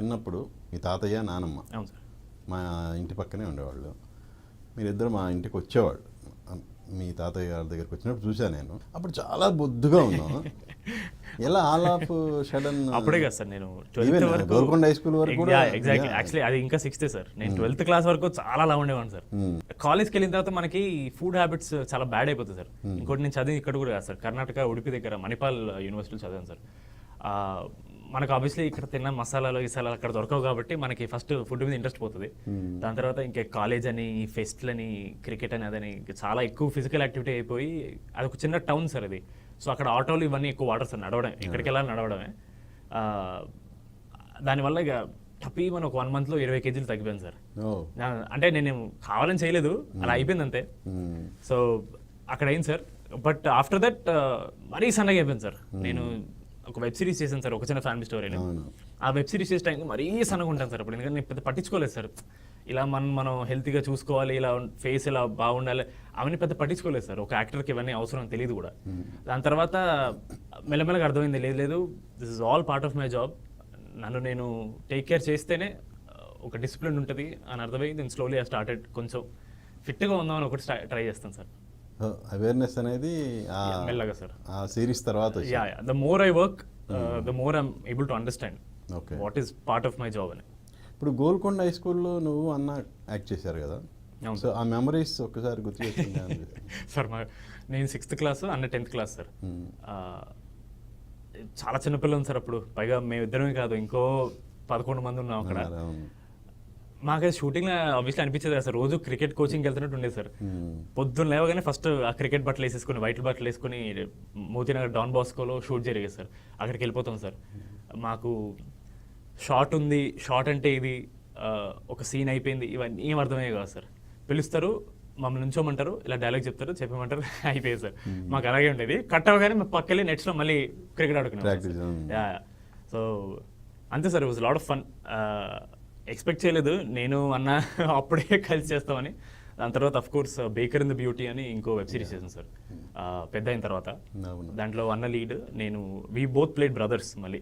చిన్నప్పుడు మీ తాతయ్య నానమ్మ అవును సార్. మా ఇంటి పక్కనే ఉండేవాళ్ళు. మీరిద్దరు మా ఇంటికి వచ్చేవాళ్ళు. మీ తాతయ్య గారి దగ్గరికి వచ్చినప్పుడు చూశాను నేను. అప్పుడు చాలా బొద్దుగా ఉన్నాం. ఎలా ఆల్ ఆఫ్ సడన్ అప్పుడే కదా సార్ నేను ఈవెన్ 12th వరకు గోల్కొండ హై స్కూల్ వరకు కూడా ఎగ్జాక్ట్లీ యాక్చువల్లీ అది ఇంకా 6th సార్. నేను 12th క్లాస్ వరకు చాలా అలా ఉండేవాడిని సార్. కాలేజ్కి వెళ్ళిన తర్వాత మనకి ఫుడ్ హ్యాబిట్స్ చాలా బ్యాడ్ అయిపోతుంది సార్. ఇంకోటి నేను చదివి ఇక్కడ కూడా కాదు సార్, కర్ణాటక ఉడిపి దగ్గర మణిపాల్ యూనివర్సిటీలో చదివాను సార్. మనకు ఆబ్వియస్లీ ఇక్కడ తిన్న మసాలాలు గిసాలాలు అక్కడ దొరకవు కాబట్టి మనకి ఫస్ట్ ఫుడ్ మీద ఇంట్రెస్ట్ పోతుంది. దాని తర్వాత ఇంకా కాలేజ్ అని ఫెస్ట్లని క్రికెట్ అని అదని చాలా ఎక్కువ ఫిజికల్ యాక్టివిటీ అయిపోయి అది ఒక చిన్న టౌన్ సార్ అది. సో అక్కడ ఆటోలు ఇవన్నీ ఎక్కువ వాటర్ సార్, నడవడం ఎక్కడికి వెళ్ళాలి నడవడమే. దానివల్ల ఇక టపీ మన ఒక 1 monthలో 20 kgs తగ్గిపోయాను సార్. అంటే నేను కావాలని చేయలేదు, అలా అయిపోయింది అంతే. సో అక్కడ అయింది సార్. బట్ ఆఫ్టర్ దట్ మరీ సన్నగా అయిపోయింది సార్. నేను ఒక వెబ్ సిరీస్ చేశాను సార్, ఒక చిన్న ఫ్యామిలీ స్టోరీని. ఆ వెబ్ సిరీస్ చేసే టైంకి మరీ సన్నగా ఉంటాను సార్. అప్పుడు ఎందుకంటే నేను పెద్ద పట్టించుకోలేదు సార్. ఇలా మనం హెల్తీగా చూసుకోవాలి, ఇలా ఫేస్ ఇలా బాగుండాలి అవన్నీ పెద్ద పట్టించుకోలేదు సార్. ఒక యాక్టర్కి ఇవన్నీ అవసరం తెలియదు కూడా. దాని తర్వాత మెల్లమెల్లగా అర్థమైంది, లేదు this is all part of my job. నన్ను నేను టేక్ కేర్ చేస్తేనే ఒక డిసిప్లిన్ ఉంటుంది అని అర్థమై నేను స్లోలీ ఐ స్టార్టెడ్ కొంచెం ఫిట్గా ఉందామని ఒకటి ట్రై చేస్తాను సార్. అవేర్నెస్ అనేది మెల్లగా సార్ ఆ సిరీస్ తర్వాత the more I work the more I'm able to understand what is part of my job అని. ఇప్పుడు గోల్కొండ హై స్కూల్లో నువ్వు అన్న యాక్ట్ చేశారు కదా, సో ఆ మెమరీస్ ఒక్కసారి గుర్తు చేసుకుంటాను సార్. నేను 6th క్లాస్, అన్న 10th క్లాస్ సార్. చాలా చిన్నపిల్లలు సార్ అప్పుడు. పైగా మేము ఇద్దరమే కాదు, ఇంకో 11 మంది ఉన్నాం అక్కడ. మాకైతే షూటింగ్ ఆబ్వియస్లీ అనిపించేది కదా సార్. రోజు క్రికెట్ కోచింగ్కి వెళ్తున్నట్టు ఉండేది సార్. పొద్దున్న లేవగానే ఫస్ట్ ఆ క్రికెట్ బట్టలు వేసేసుకుని, వైట్ బట్టలు వేసుకుని మోతీనగర్ డాన్ బాస్కోలో షూట్ జరిగేది సార్. అక్కడికి వెళ్ళిపోతాం సార్. మాకు షార్ట్ ఉంది, షార్ట్ అంటే ఇది, ఒక సీన్ అయిపోయింది, ఇవన్నీ ఏం అర్థమయ్యే కాదు సార్. పిలుస్తారు, మమ్మల్ని నుంచోమంటారు, ఇలా డైలాగ్ చెప్తారు, చెప్పమంటారు, అయిపోయింది సార్. మాకు అలాగే ఉండేది. కట్ అవ్వగానే మేము పక్కకెళ్ళి నెట్స్లో మళ్ళీ క్రికెట్ ఆడుకున్నాం. సో అంతే sir. It was lot of fun. Expect చేయలేదు నేను అన్న అప్పుడే కలిసి చేస్తామని. దాని తర్వాత of course baker in the beauty అని ఇంకో వెబ్ సిరీస్ చేశాను సార్ పెద్ద అయిన తర్వాత. దాంట్లో అన్న లీడ్, నేను వీ బోత్ ప్లేడ్ బ్రదర్స్ మళ్ళీ.